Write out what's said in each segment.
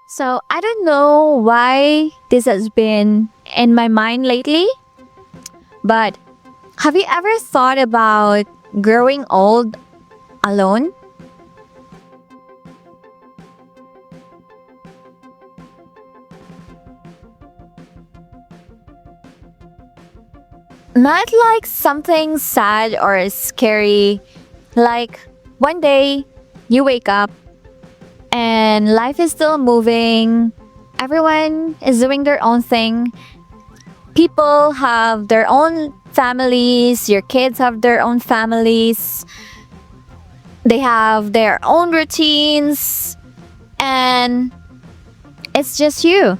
So I don't know why this has been in my mind lately, but have you ever thought about growing old alone? Not like something sad or scary, like one day you wake up and life is still moving, everyone is doing their own thing. People have their own families, your kids have their own families, they have their own routines, and it's just you.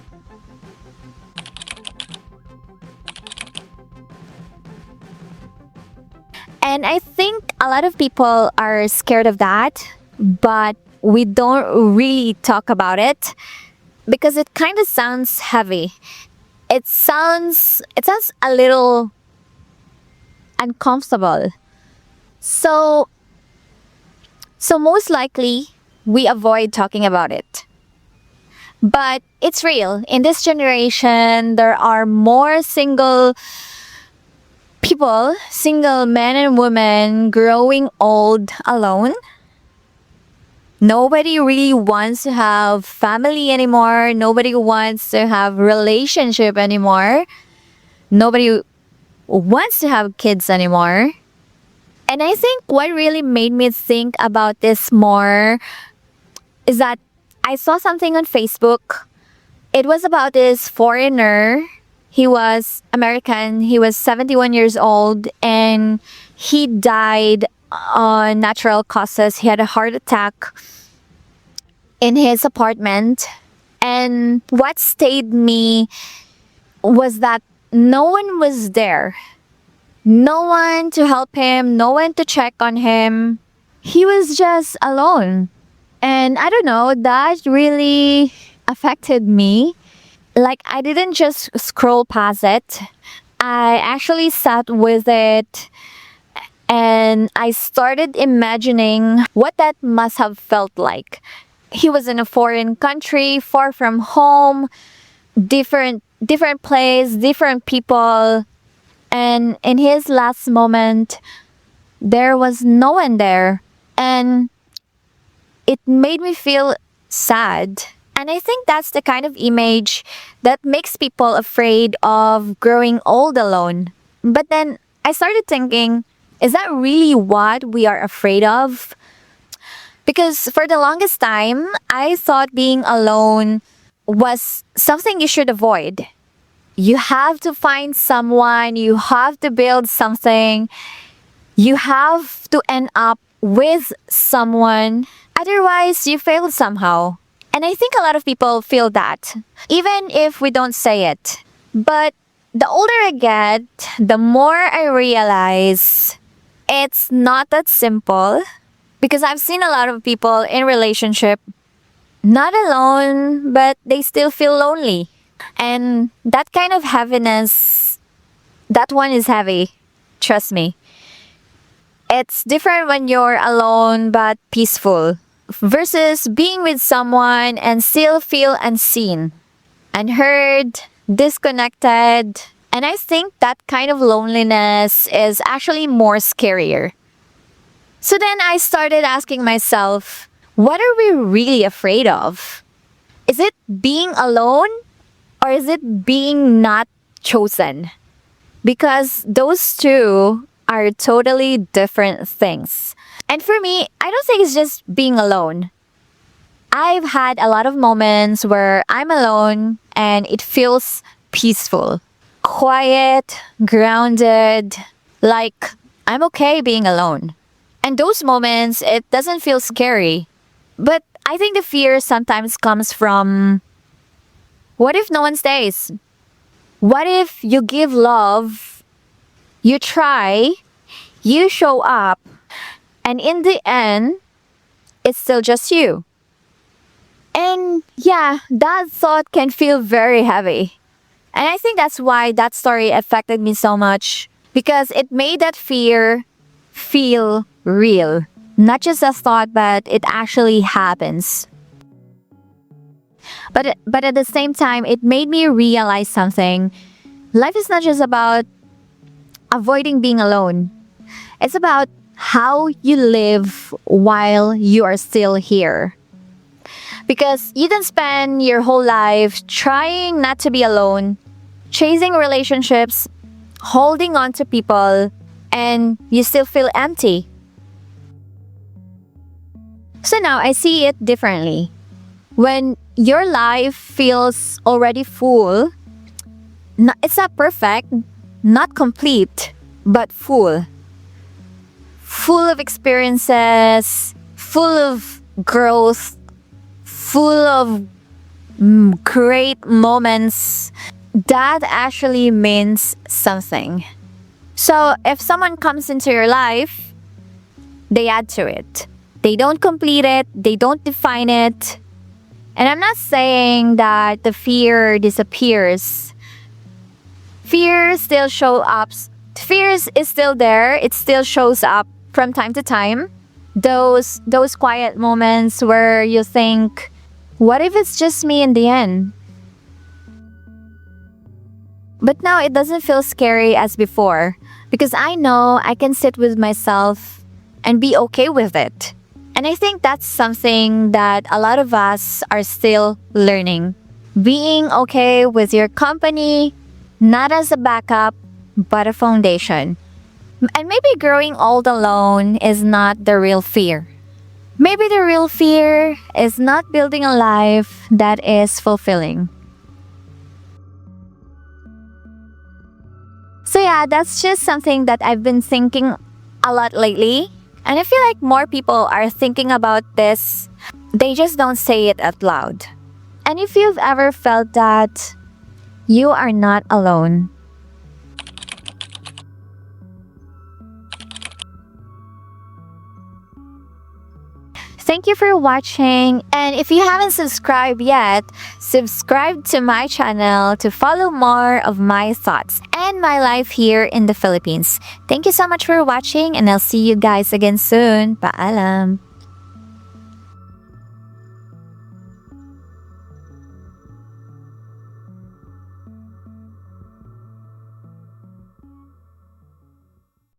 And I think a lot of people are scared of that, but we don't really talk about it because it kind of sounds heavy. It sounds a little uncomfortable. So so most likely we avoid talking about it. But it's real. In this generation, there are more single men and women growing old alone. Nobody really wants to have family anymore. Nobody wants to have relationship anymore. Nobody wants to have kids anymore. And I think what really made me think about this more is that I saw something on Facebook. It was about this foreigner. He was American. He was 71 years old and he died on natural causes. He had a heart attack in his apartment. And what stayed me was that no one was there. No one to help him, no one to check on him. He was just alone. And I don't know, that really affected me. Like, I didn't just scroll past it. I actually sat with it and I started imagining what that must have felt like. He was in a foreign country, far from home, different place, different people. And in his last moment, there was no one there. And it made me feel sad. And I think that's the kind of image that makes people afraid of growing old alone. But then I started thinking, is that really what we are afraid of? Because for the longest time, I thought being alone was something you should avoid. You have to find someone, you have to build something, you have to end up with someone. Otherwise, you failed somehow. And I think a lot of people feel that, even if we don't say it. But the older I get, the more I realize it's not that simple. Because I've seen a lot of people in relationship, not alone, but they still feel lonely. And that kind of heaviness, that one is heavy. Trust me. It's different when you're alone but peaceful versus being with someone and still feel unseen, unheard, disconnected. And I think that kind of loneliness is actually more scarier. So then I started asking myself, what are we really afraid of? Is it being alone or is it being not chosen? Because those two are totally different things. And for me, I don't think it's just being alone. I've had a lot of moments where I'm alone and it feels peaceful, quiet, grounded, like I'm okay being alone. And those moments, it doesn't feel scary. But I think the fear sometimes comes from, what if no one stays? What if you give love, you try, you show up, and in the end, it's still just you? And yeah, that thought can feel very heavy. And I think that's why that story affected me so much. Because it made that fear feel real. Not just a thought, but it actually happens. But at the same time, it made me realize something. Life is not just about avoiding being alone. It's about how you live while you are still here. Because you can spend your whole life trying not to be alone, chasing relationships, holding on to people, and you still feel empty. So now I see it differently. When your life feels already full, it's not perfect, not complete, but full. Full of experiences, full of growth, full of great moments. That actually means something. So if someone comes into your life, they add to it. They don't complete it, they don't define it. And I'm not saying that the fear disappears. Fear still shows up. Fear is still there. It still shows up from time to time. Those quiet moments where you think, what if it's just me in the end? But now it doesn't feel scary as before because I know I can sit with myself and be okay with it. And I think that's something that a lot of us are still learning. Being okay with your company, not as a backup, but a foundation. And maybe growing old alone is not the real fear. Maybe the real fear is not building a life that is fulfilling. So yeah, that's just something that I've been thinking a lot lately. And I feel like more people are thinking about this. They just don't say it out loud. And if you've ever felt that, you are not alone. Thank you for watching. And if you haven't subscribed yet, subscribe to my channel to follow more of my thoughts and my life here in the Philippines. Thank you so much for watching and I'll see you guys again soon. Paalam.